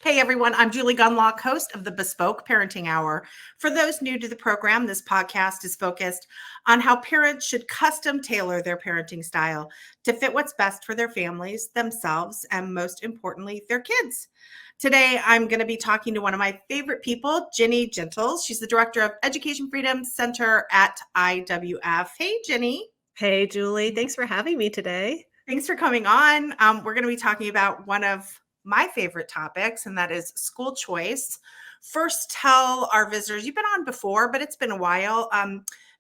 Hey everyone, I'm Julie Gunlock, host of the Bespoke Parenting Hour. For those new to the program, this podcast is focused on how parents should custom tailor their parenting style to fit what's best for their families, themselves, and most importantly, their kids. Today, I'm going to be talking to one of my favorite people, Ginny Gentles. She's the director of Education Freedom Center at IWF. Hey, Ginny. Hey, Julie. Thanks for having me today. Thanks for coming on. We're going to be talking about one of my favorite topics, and that is school choice. First, tell our visitors, you've been on before, but it's been a while.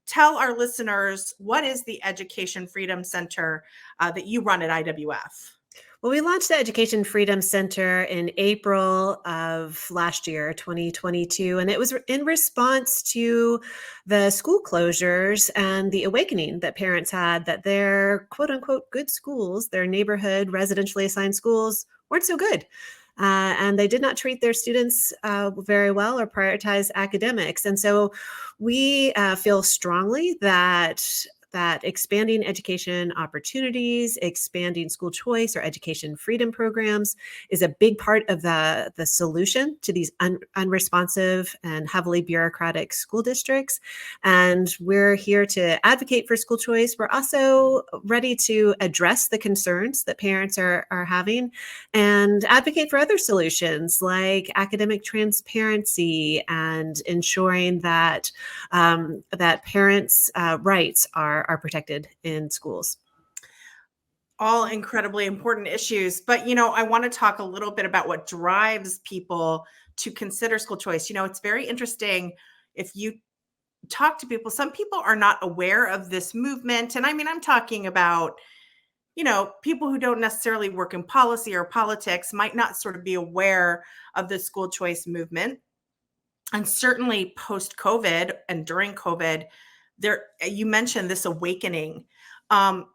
Tell our listeners, what is the Education Freedom Center that you run at IWF? Well, we launched the Education Freedom Center in April of last year, 2022, and it was in response to the school closures and the awakening that parents had that their quote unquote good schools, their neighborhood residentially assigned schools, weren't so good. And they did not treat their students very well or prioritize academics. And so we feel strongly that expanding education opportunities, expanding school choice or education freedom programs is a big part of the solution to these unresponsive and heavily bureaucratic school districts. And we're here to advocate for school choice. We're also ready to address the concerns that parents are having and advocate for other solutions like academic transparency and ensuring that that parents' rights are protected in schools. All incredibly important issues. But, I want to talk a little bit about what drives people to consider school choice. It's very interesting if you talk to people, some people are not aware of this movement. And I'm talking about, people who don't necessarily work in policy or politics might not sort of be aware of the school choice movement. And certainly post-COVID and during COVID, you mentioned this awakening.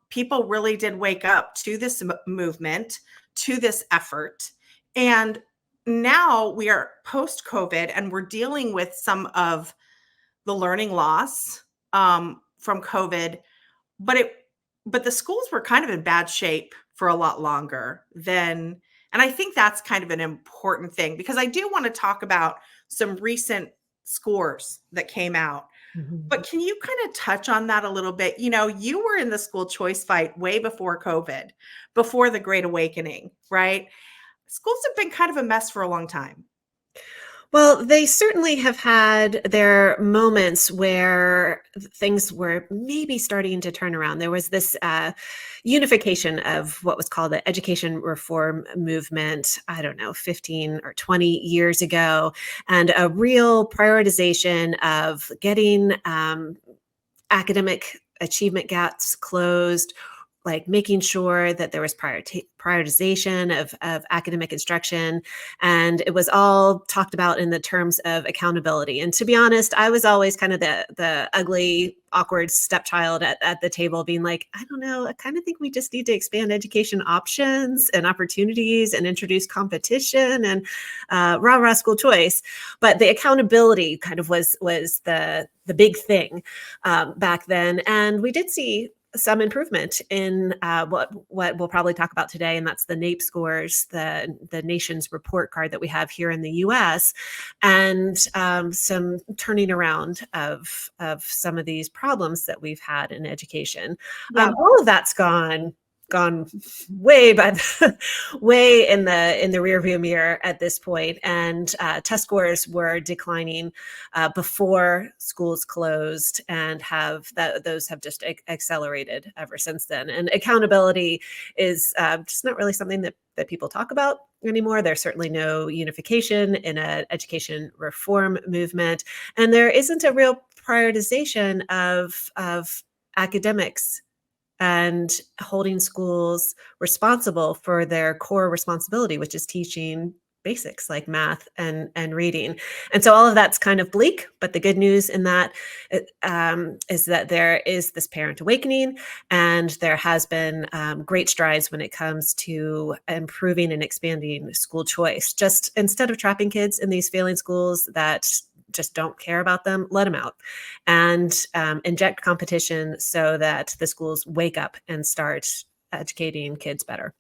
People really did wake up to this movement, to this effort. And now we are post-COVID and we're dealing with some of the learning loss from COVID, but the schools were kind of in bad shape for a lot longer than, and I think that's kind of an important thing because I do want to talk about some recent scores that came out. But can you kind of touch on that a little bit? You were in the school choice fight way before COVID, before the Great Awakening, right? Schools have been kind of a mess for a long time. Well, they certainly have had their moments where things were maybe starting to turn around. There was this unification of what was called the education reform movement, 15 or 20 years ago, and a real prioritization of getting academic achievement gaps closed, like making sure that there was prioritization of academic instruction. And it was all talked about in the terms of accountability. And to be honest, I was always kind of the ugly, awkward stepchild at the table being like, I don't know, I kind of think we just need to expand education options and opportunities and introduce competition and rah-rah school choice. But the accountability kind of was the big thing back then. And we did see some improvement in what we'll probably talk about today, and that's the NAEP scores, the nation's report card that we have here in the U.S., and some turning around of some of these problems that we've had in education. Yeah. All of that's gone way way in the rearview mirror at this point, and test scores were declining before schools closed, and those have just accelerated ever since then. And accountability is just not really something that people talk about anymore. There's certainly no unification in an education reform movement, and there isn't a real prioritization of academics and holding schools responsible for their core responsibility, which is teaching basics like math and reading. And so all of that's kind of bleak, but the good news in that is that there is this parent awakening, and there has been great strides when it comes to improving and expanding school choice. Just instead of trapping kids in these failing schools that just don't care about them, let them out and inject competition so that the schools wake up and start educating kids better.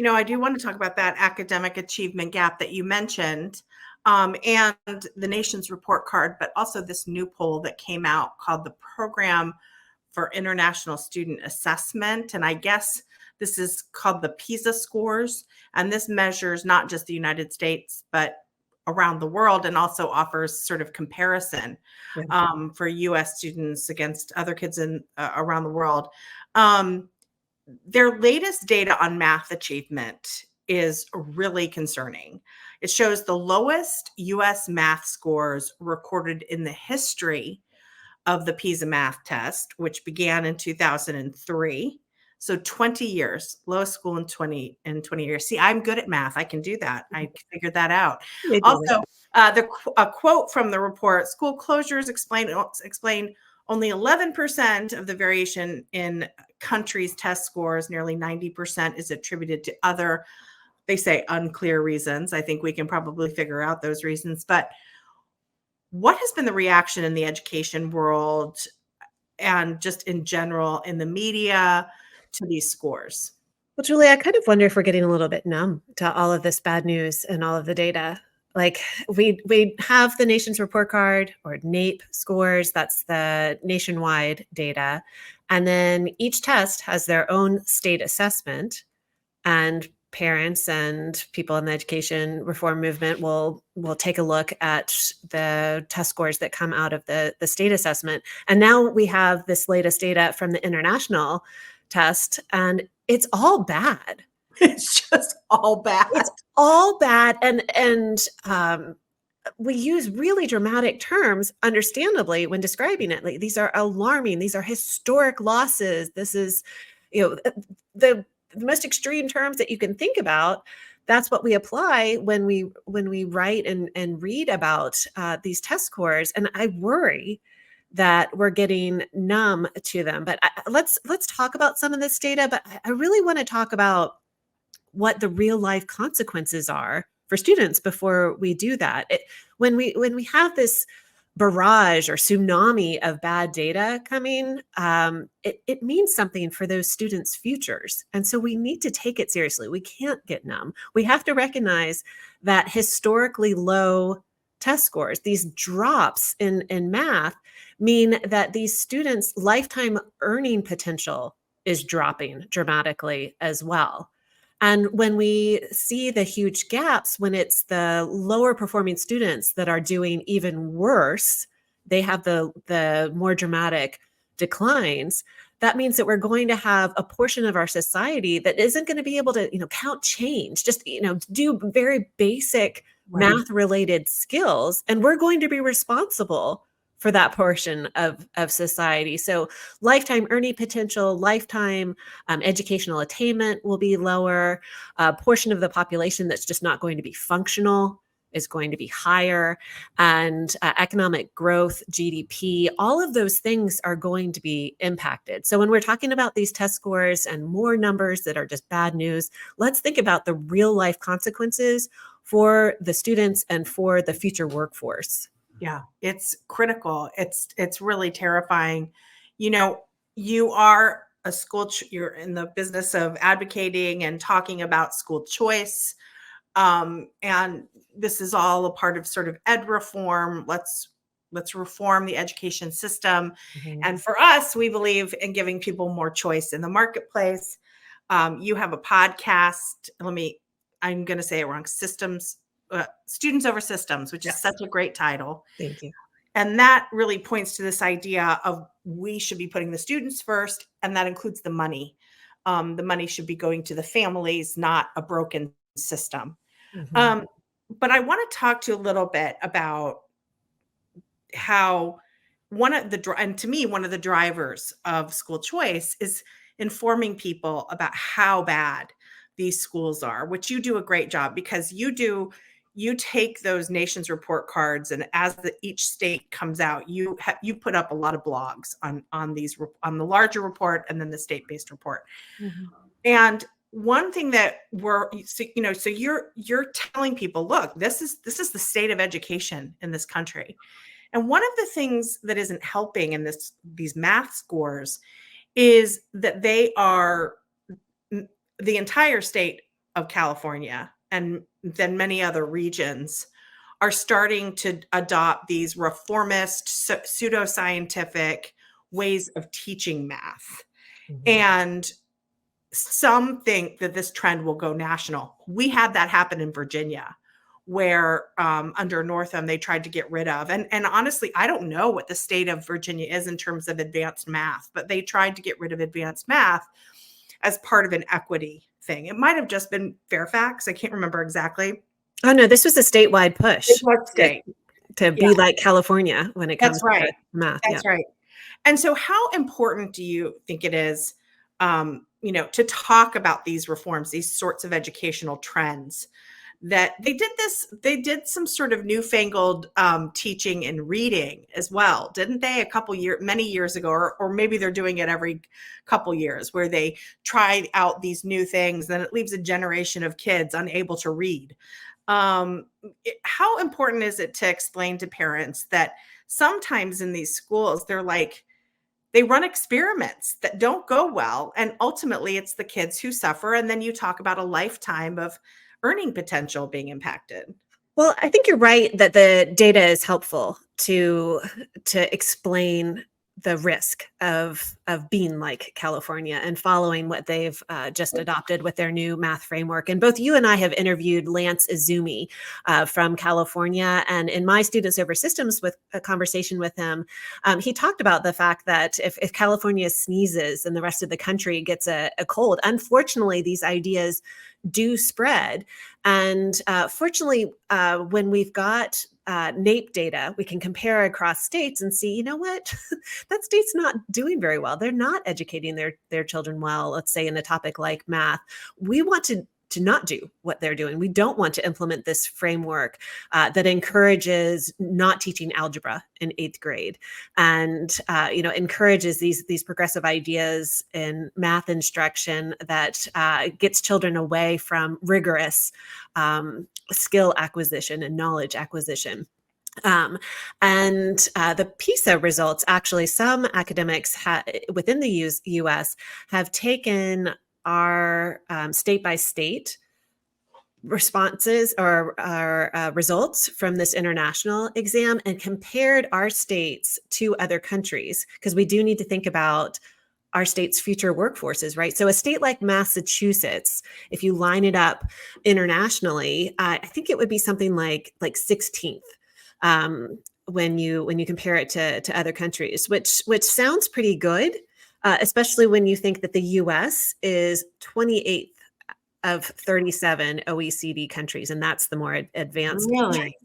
I do want to talk about that academic achievement gap that you mentioned, and the nation's report card, but also this new poll that came out called the Program for International Student Assessment. And I guess this is called the Pisa scores. And this measures not just the United States, but around the world, and also offers sort of comparison for US students against other kids around the world. Their latest data on math achievement is really concerning. It shows the lowest US math scores recorded in the history of the PISA math test, which began in 2003. So 20 years, lowest school in 20 years. See, I'm good at math. I can do that. I figured that out. Also, a quote from the report: school closures explain only 11% of the variation in countries' test scores. Nearly 90% is attributed to other, they say, unclear reasons. I think we can probably figure out those reasons. But what has been the reaction in the education world and just in general in the media to these scores? Well, Julie, I kind of wonder if we're getting a little bit numb to all of this bad news and all of the data. Like we have the nation's report card, or NAEP scores. That's the nationwide data. And then each test has their own state assessment, and parents and people in the education reform movement will take a look at the test scores that come out of the state assessment. And now we have this latest data from the international test, and it's all bad. It's just all bad. It's all bad. And we use really dramatic terms, understandably, when describing it. Like, these are alarming. These are historic losses. This is, the most extreme terms that you can think about. That's what we apply when we write and read about these test scores. And I worry that we're getting numb to them. But let's talk about some of this data. But I really want to talk about what the real life consequences are for students before we do that. When we have this barrage or tsunami of bad data coming, it means something for those students' futures. And so we need to take it seriously. We can't get numb. We have to recognize that historically low test scores, these drops in math, mean that these students' lifetime earning potential is dropping dramatically as well. And when we see the huge gaps, when it's the lower performing students that are doing even worse, they have the more dramatic declines. That means that we're going to have a portion of our society that isn't going to be able to, count change, just, do very basic math related skills. And we're going to be responsible for that portion of society. So lifetime earning potential, lifetime educational attainment will be lower. A portion of the population that's just not going to be functional is going to be higher. And economic growth, GDP, all of those things are going to be impacted. So when we're talking about these test scores and more numbers that are just bad news, let's think about the real life consequences for the students and for the future workforce. Yeah, it's critical. It's really terrifying. You are a school, you're in the business of advocating and talking about school choice. And this is all a part of sort of ed reform. Let's reform the education system. Mm-hmm. And for us, we believe in giving people more choice in the marketplace. You have a podcast. I'm going to say it wrong. Students Over Systems, which is such a great title. Thank you. And that really points to this idea of we should be putting the students first, and that includes the money. The money should be going to the families, not a broken system. Mm-hmm. But I want to talk to you a little bit about how one of the drivers of school choice is informing people about how bad these schools are, which you do a great job, because you take those nation's report cards, and as each state comes out, you put up a lot of blogs on the larger report and then the state-based report. Mm-hmm. And one thing that so you're telling people, look, this is the state of education in this country. And one of the things that isn't helping in these math scores is that they are, the entire state of California and then many other regions are starting to adopt these reformist, pseudoscientific ways of teaching math. And some think that this trend will go national. We had that happen in Virginia, where under Northam, they tried to get rid of. And honestly, I don't know what the state of Virginia is in terms of advanced math, but they tried to get rid of advanced math as part of an equity thing. It might have just been Fairfax. I can't remember exactly. Oh, no, this was a statewide push It was state. to be like California when it comes That's right. to math. That's right. And so how important do you think it is, to talk about these reforms, these sorts of educational trends that they did some sort of newfangled teaching and reading as well, didn't they? Many years ago, or maybe they're doing it every couple years where they try out these new things, then it leaves a generation of kids unable to read. How important is it to explain to parents that sometimes in these schools, they run experiments that don't go well, and ultimately it's the kids who suffer. And then you talk about a lifetime of earning potential being impacted. Well, I think you're right that the data is helpful to explain the risk of being like California and following what they've just adopted with their new math framework. And both you and I have interviewed Lance Izumi from California. And in my Students Over Systems, with a conversation with him, he talked about the fact that if California sneezes and the rest of the country gets a cold, unfortunately, these ideas do spread. And fortunately, when we've got NAEP data, we can compare across states and see, you know what, that state's not doing very well. They're not educating their children well, let's say in a topic like math. We want to not do what they're doing. We don't want to implement this framework that encourages not teaching algebra in 8th grade and encourages these progressive ideas in math instruction that gets children away from rigorous skill acquisition and knowledge acquisition. And the Pisa results, actually, some academics within the US have taken our state by state responses or results from this international exam and compared our states to other countries, because we do need to think about our state's future workforces, right? So a state like Massachusetts, if you line it up internationally, I think it would be something like 16th. When you compare it to other countries, which sounds pretty good, especially when you think that the U.S. is 28th of 37 OECD countries, and that's the more advanced. Really?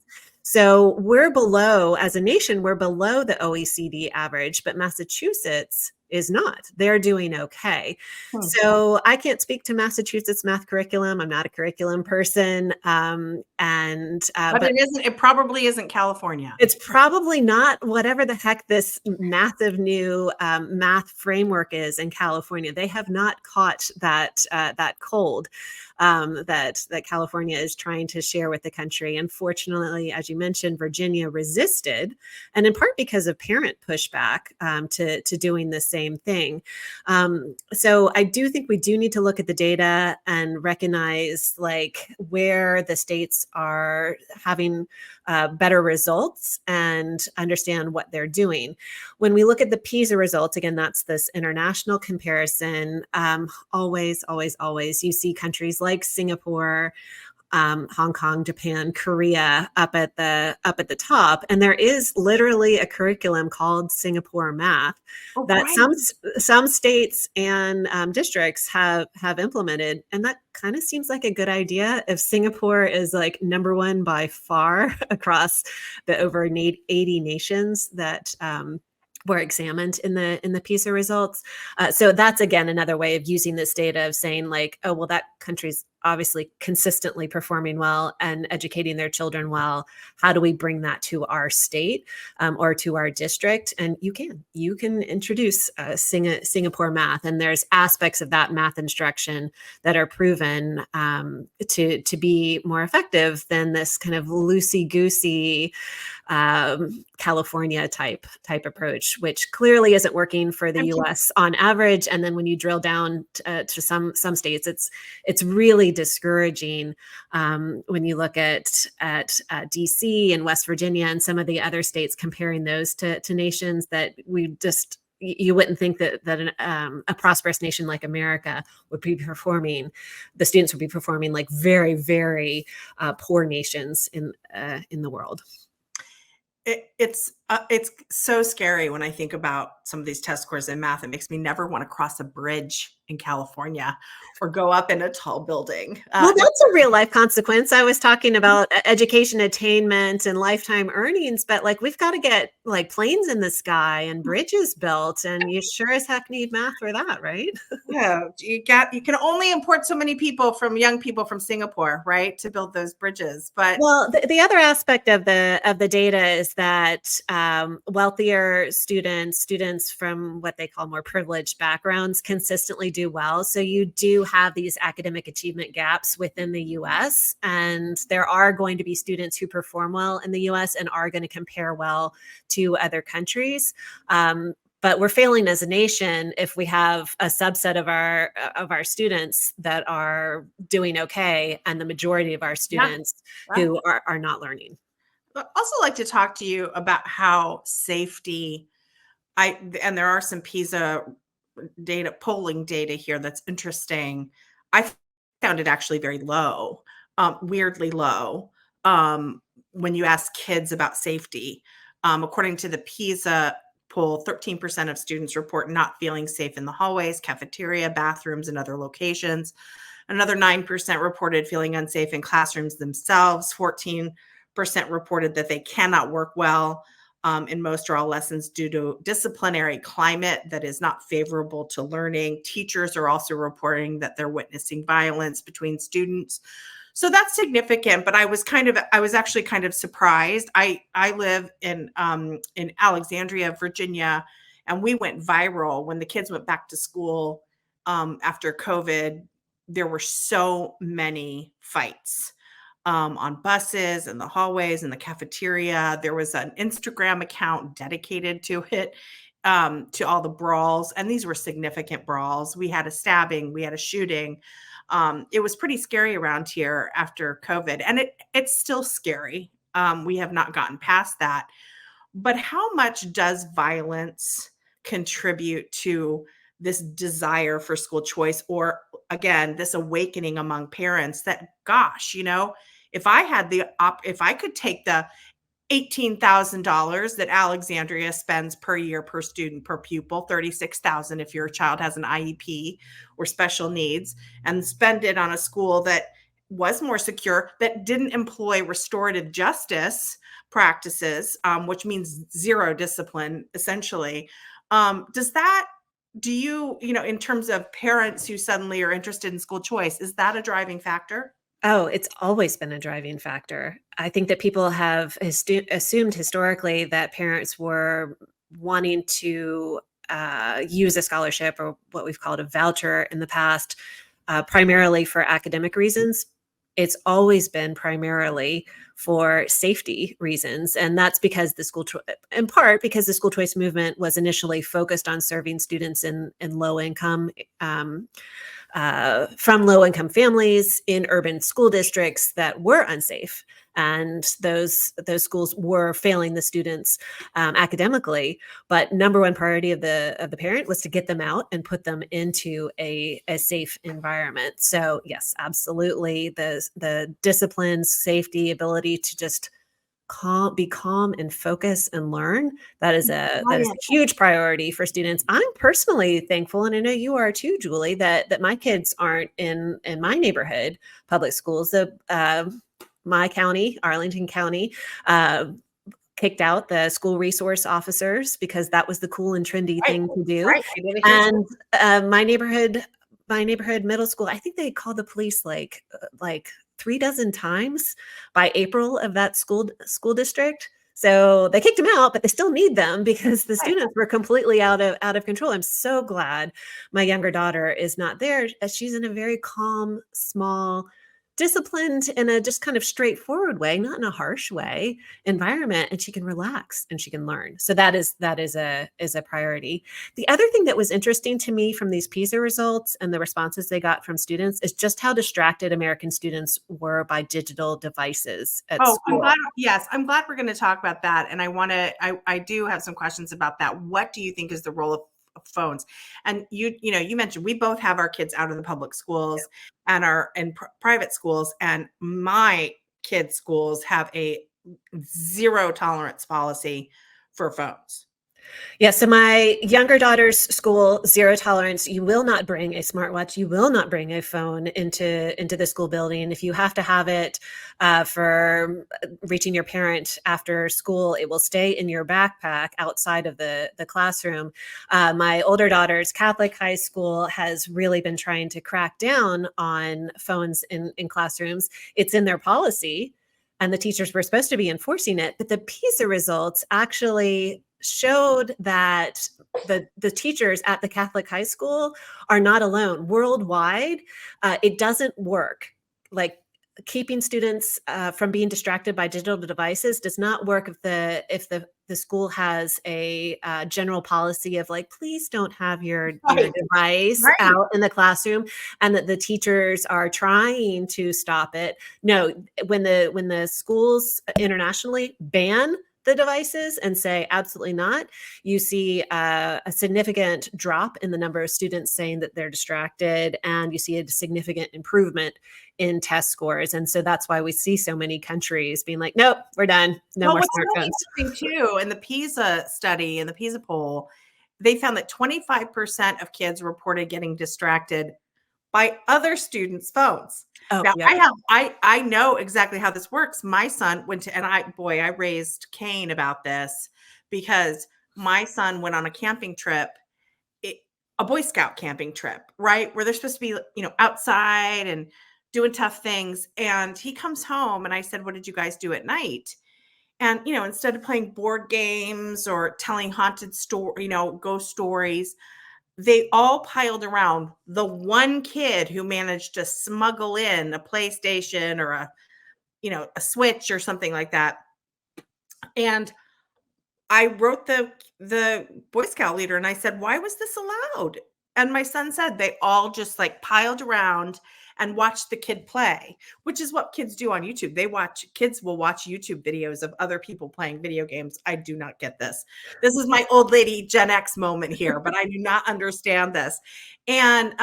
So we're below, as a nation, we're below the OECD average, but Massachusetts is not. They're doing okay. So I can't speak to Massachusetts math curriculum. I'm not a curriculum person. But it probably isn't California. It's probably not whatever the heck this massive new math framework is in California. They have not caught that cold that California is trying to share with the country. Unfortunately, as you mentioned, Virginia resisted, and in part because of parent pushback to doing the same thing. So I do think we do need to look at the data and recognize where the states are having better results and understand what they're doing. When we look at the PISA results, again, that's this international comparison. Always, you see countries like Singapore, Hong Kong, Japan, Korea up at the top, and there is literally a curriculum called Singapore Math that some states and districts have implemented, and that kind of seems like a good idea. If Singapore is number one by far across the over 80 nations that were examined in the PISA results. So that's, again, another way of using this data of saying oh, well, that country's obviously consistently performing well and educating their children well. How do we bring that to our state or to our district? And you can introduce Singapore math, and there's aspects of that math instruction that are proven to be more effective than this kind of loosey-goosey California type approach, which clearly isn't working for the U.S. on average. And then when you drill down to some states, it's really really discouraging when you look at DC and West Virginia and some of the other states, comparing those to nations that we just, you wouldn't think that a prosperous nation like America would be performing, the students would be performing like very, very poor nations in the world. It's so scary when I think about some of these test scores in math. It makes me never want to cross a bridge in California or go up in a tall building. Well, that's a real life consequence. I was talking about education attainment and lifetime earnings, but like we've got to get like planes in the sky and bridges built, and you sure as heck need math for that, right? Yeah, you can only import so many young people from Singapore, right, to build those bridges. But well, the other aspect of the data is that wealthier students from what they call more privileged backgrounds consistently do well. So you do have these academic achievement gaps within the US, and there are going to be students who perform well in the US and are going to compare well to other countries. But we're failing as a nation if we have a subset of our students that are doing okay, and the majority of our students who are not learning. I'd also like to talk to you about how safety, and there are some Pisa polling data here that's interesting. I found it actually very low, weirdly low, when you ask kids about safety. According to the Pisa poll, 13% of students report not feeling safe in the hallways, cafeteria, bathrooms, and other locations. Another 9% reported feeling unsafe in classrooms themselves. 14% reported that they cannot work well in most or all lessons due to disciplinary climate that is not favorable to learning. Teachers are also reporting that they're witnessing violence between students. So that's significant, but I was actually kind of surprised. I live in Alexandria, Virginia, and we went viral when the kids went back to school after COVID. There were so many fights on buses and the hallways and the cafeteria. There was an Instagram account dedicated to it, to all the brawls, and these were significant brawls. We had a stabbing, we had a shooting. It was pretty scary around here after COVID, and it's still scary. We have not gotten past that. But how much does violence contribute to this desire for school choice, or again, this awakening among parents that, gosh, if I could take the $18,000 that Alexandria spends per year per student per pupil, $36,000 if your child has an IEP or special needs, and spend it on a school that was more secure, that didn't employ restorative justice practices, which means zero discipline, essentially. Do you, in terms of parents who suddenly are interested in school choice, is that a driving factor? Oh, it's always been a driving factor. I think that people have assumed historically that parents were wanting to use a scholarship, or what we've called a voucher in the past, primarily for academic reasons. It's always been primarily for safety reasons. And that's because in part because the school choice movement was initially focused on serving students in low income, from low-income families in urban school districts that were unsafe, and those schools were failing the students academically. But number one priority of the parent was to get them out and put them into a safe environment. So yes, absolutely, the disciplines, safety, ability to just be calm and focus and learn. That is a huge priority for students. I'm personally thankful, and I know you are too, Julie, that my kids aren't in my neighborhood public schools. My county, Arlington County, kicked out the school resource officers because that was the cool and trendy thing to do. Right. And my neighborhood middle school, I think they called the police like 36 times by April of that school district. So they kicked them out, but they still need them because the students were completely out of control. I'm so glad my younger daughter is not there. She's in a very calm, small disciplined in a just kind of straightforward way, not in a harsh way, environment, and she can relax and she can learn. So that is a priority. The other thing that was interesting to me from these PISA results and the responses they got from students is just how distracted American students were by digital devices at Oh, school. I'm glad we're going to talk about that. And I do have some questions about that. What do you think is the role of phones? And you mentioned we both have our kids out of the public schools and are in private schools. And my kids' schools have a zero tolerance policy for phones. Yeah, so my younger daughter's school, zero tolerance. You will not bring a smartwatch. You will not bring a phone into the school building. If you have to have it for reaching your parent after school, it will stay in your backpack outside of the classroom. My older daughter's Catholic high school has really been trying to crack down on phones in classrooms. It's in their policy, and the teachers were supposed to be enforcing it. But the PISA results actually showed that the teachers at the Catholic high school are not alone. Worldwide, it doesn't work. Like keeping students from being distracted by digital devices does not work if the school has a general policy of like, please don't have your device out in the classroom, and that the teachers are trying to stop it. No, when the schools internationally ban the devices and say absolutely not, you see a significant drop in the number of students saying that they're distracted, and you see a significant improvement in test scores. And so that's why we see so many countries being like, nope, we're done. No more smartphones. Really interesting too, in the PISA study, in the PISA poll, they found that 25% of kids reported getting distracted by other students' phones. Oh, now, yeah. I know exactly how this works. My son went to, and I raised Cain about this because my son went on a camping trip, a Boy Scout camping trip, right? Where they're supposed to be, outside and doing tough things. And he comes home and I said, what did you guys do at night? And, instead of playing board games or telling haunted ghost stories, they all piled around the one kid who managed to smuggle in a PlayStation or a Switch or something like that. And I wrote the Boy Scout leader and I said, why was this allowed? And my son said they all just like piled around and watched the kid play, which is what kids do on YouTube. Kids will watch YouTube videos of other people playing video games. I do not get this. This is my old lady Gen X moment here, but I do not understand this. And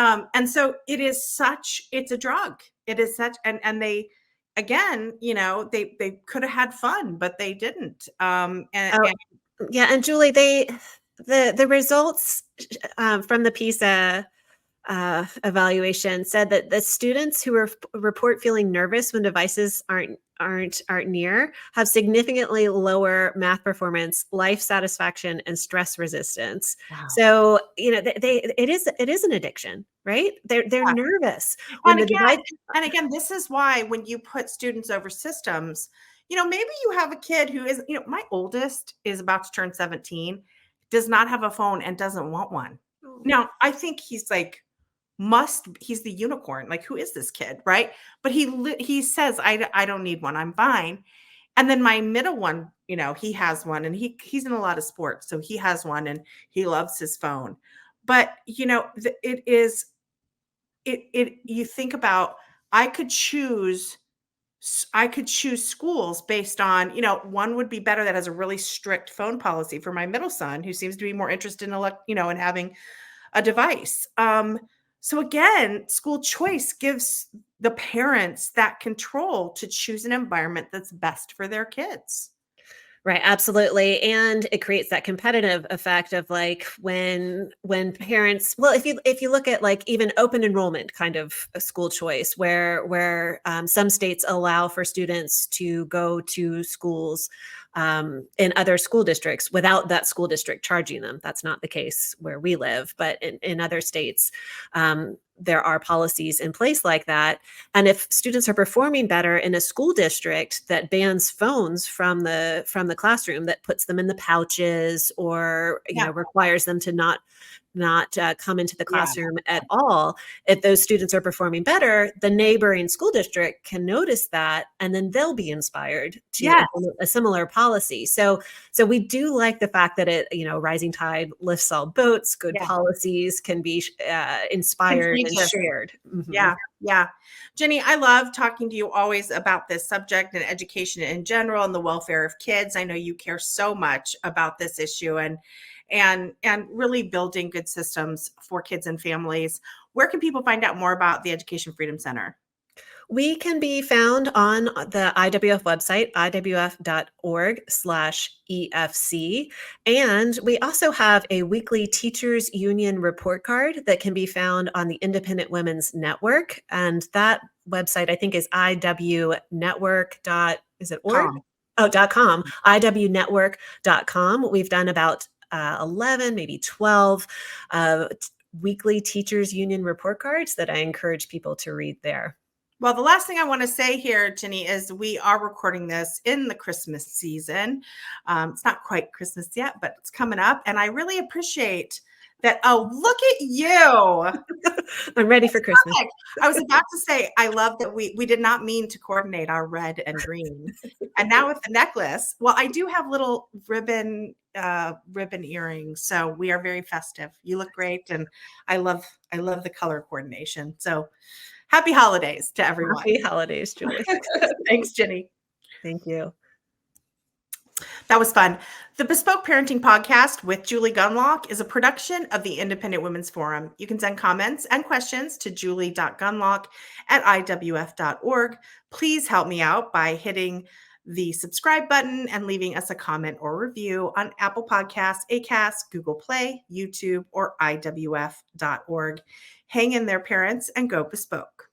so it's a drug. It is such, and they, again, they could have had fun, but they didn't. Yeah, and Julie, the results from the PISA evaluation said that the students who report feeling nervous when devices aren't near have significantly lower math performance, life satisfaction, and stress resistance. Wow. So it is an addiction, right? They're nervous when and again, this is why when you put students over systems, maybe you have a kid who is, my oldest is about to turn 17, does not have a phone and doesn't want one. Oh. Now, I think he's like, he's the unicorn. Like, who is this kid? Right. But he says, I don't need one. I'm fine. And then my middle one, he has one and he's in a lot of sports. So he has one and he loves his phone. But, you think about, I could choose schools based on, one would be better that has a really strict phone policy for my middle son, who seems to be more interested in having a device. So again, school choice gives the parents that control to choose an environment that's best for their kids. Right, absolutely. And it creates that competitive effect of like when parents, well, if you look at like even open enrollment kind of a school choice where some states allow for students to go to schools in other school districts without that school district charging them. That's not the case where we live, but in other states, there are policies in place like that. And if students are performing better in a school district that bans phones from the classroom, that puts them in the pouches or requires them to not not come into the Yeah. classroom at all. If those students are performing better, the neighboring school district can notice that, and then they'll be inspired to Yes. implement a similar policy. So we do like the fact that rising tide lifts all boats. Good Yeah. policies can be inspired and Contagious. shared. Mhm. Yeah. Yeah. Jenny, I love talking to you always about this subject and education in general and the welfare of kids. I know you care so much about this issue and really building good systems for kids and families. Where can people find out more about the Education Freedom Center? We can be found on the IWF website, iwf.org/EFC. And we also have a weekly Teachers Union report card that can be found on the Independent Women's Network. And that website, I think, is iwnetwork. Is it org? Com. Oh, .com, iwnetwork.com. We've done about 11, maybe 12 weekly Teachers Union report cards that I encourage people to read there. Well, the last thing I want to say here, Ginny, is we are recording this in the Christmas season. It's not quite Christmas yet, but it's coming up. And I really appreciate that. Oh, look at you. I'm ready for Christmas. Perfect. I was about to say, I love that we did not mean to coordinate our red and green. And now with the necklace, well, I do have little ribbon earrings. So we are very festive. You look great. And I love the color coordination. So happy holidays to everyone. Happy holidays, Julie. Thanks, Ginny. Thank you. That was fun. The Bespoke Parenting Podcast with Julie Gunlock is a production of the Independent Women's Forum. You can send comments and questions to julie.gunlock@iwf.org. Please help me out by hitting the subscribe button and leaving us a comment or review on Apple Podcasts, Acast, Google Play, YouTube, or iwf.org. Hang in there, parents, and go Bespoke.